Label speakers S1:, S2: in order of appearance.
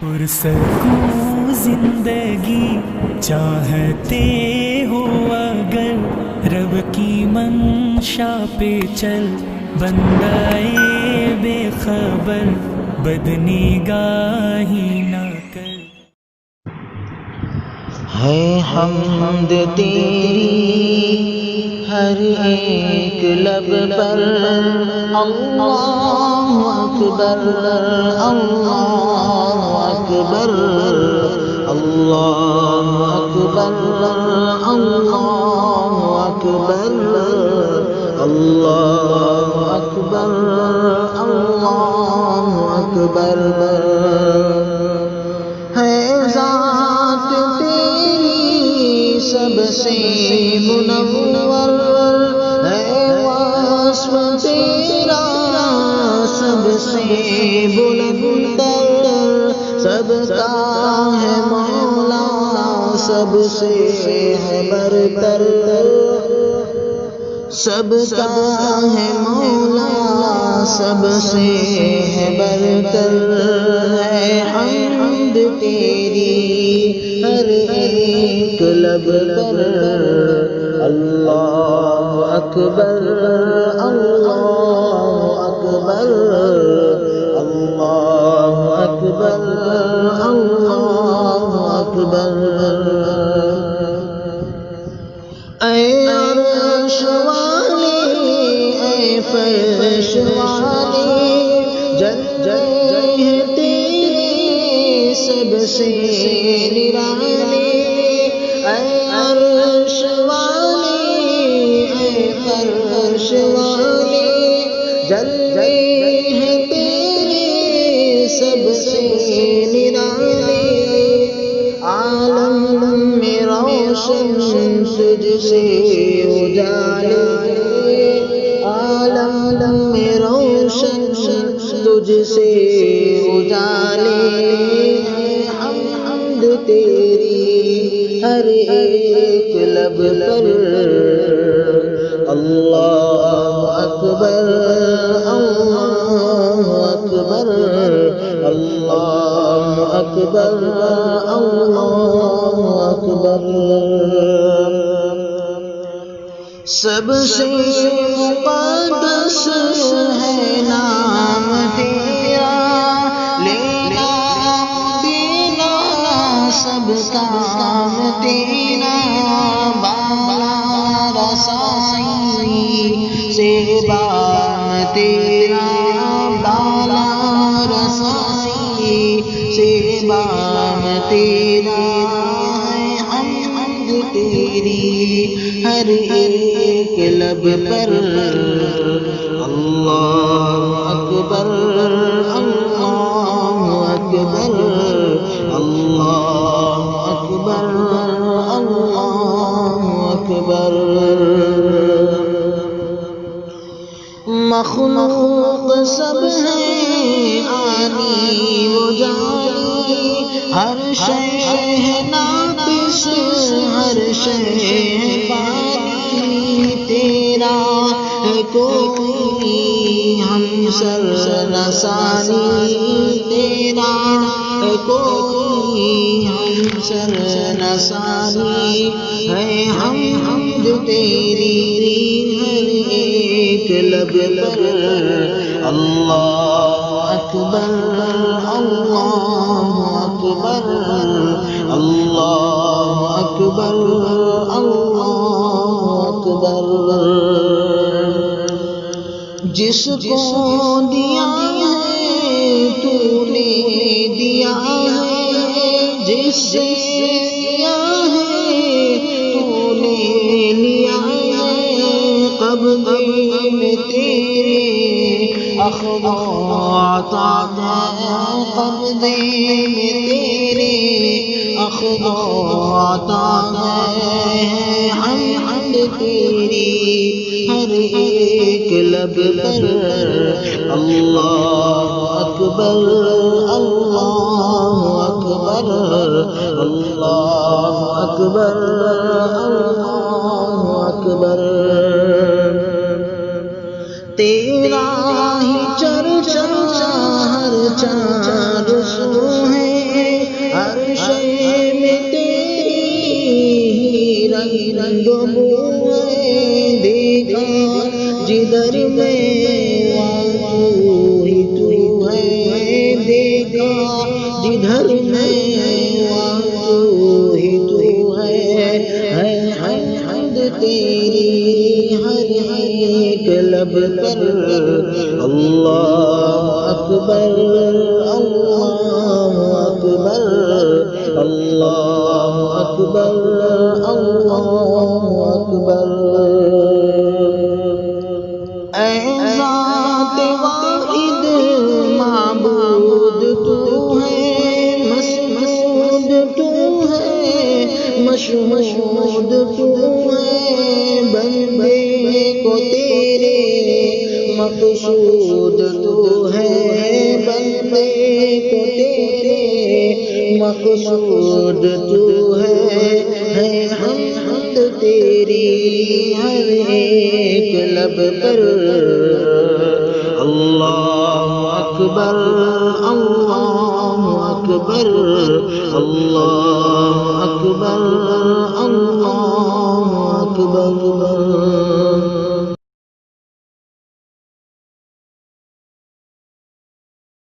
S1: پرسکون زندگی چاہتے ہو اگر رب کی منشا پہ چل، بندائے بے خبر بدنگاہی نہ کر۔
S2: ہے حمد تیری ہر ایک لب پر، اللہ اکبر اللہ اکبر اللہ اکبر اللہ اکبر اللہ اکبر اللہ اکبر۔ ہے ذات تیری سب سے منور، ہے وصف تیرا سب سے بلندر، سب کا ہے مولا سب سے ہے برتر، سب کا ہے مولا سب سے ہے برتر۔ ہے حمد تیری ہر ایک لب پر، اللہ اکبر اللہ اکبر اللہ اکبر اللہ اکبر۔ اے عرش والی اے فرش والی، جنت ہے تیری سب سے نرالی۔ اے عرش والی اے فرش والی، جنت ہے تیری سب سے نرالی۔ عالم میں روشن تجھ سے اجالے، عالم میں روشن تجھ سے اجالے۔ حمد تیری ہر ایک لب پر، اللہ اکبر اللہ اکبر اللہ اکبر اللہ اکبر۔ سب سے مقدس ہے نام تیرا، لینا دینا سب کام تیرا۔ بالا رسائی سے بام تیرا، بالا رسائی سے بام تیرا۔ حمد تیری ہر ایک لب پر، اللہ اکبر اللہ اکبر اللہ اکبر اللہ اکبر۔ مخلوق سب ہے آنی و جانی، ہر شے ہے ناقص ہر شے ہے فانی۔ تیرا ہے کوئی ہم سر نثانی، تیرا ہے کوئی ہم سر نثانی۔ ہے حمد تیری ہر ایک لب پر، اللہ اکبر اللہ اکبر اللہ اکبر اللہ اکبر۔ جس کو دیا ہے تو نے دیا ہے، جس سے لیا ہے تو نے لیا ہے۔ قبضے میں تیرے اخذ و عطا ہے، قبضے میں تیرے اخذ و عطا ہے۔ حمد تیری ہر ایک لب پر، اللہ اکبر اللہ اکبر اللہ اکبر اللہ اکبر۔ تیرا ہی چرچا ہر چار سو ہے، جدھر میں وہاں ہی تو ہے حمد تیری ہر ایک لب پر اللہ اکبر اللہ اکبر اللہ اکبر اللہ اکبر اے ذات واحد معبود تو ہے مسعود تو ہے مشہود تو ہے بندے کو تیرے مقصود تو ہے بندے کو تیرے مقصود تو ہے حمد تیری ہر ایک لب پر اللہ اکبر اللہ اکبر اللہ اکبر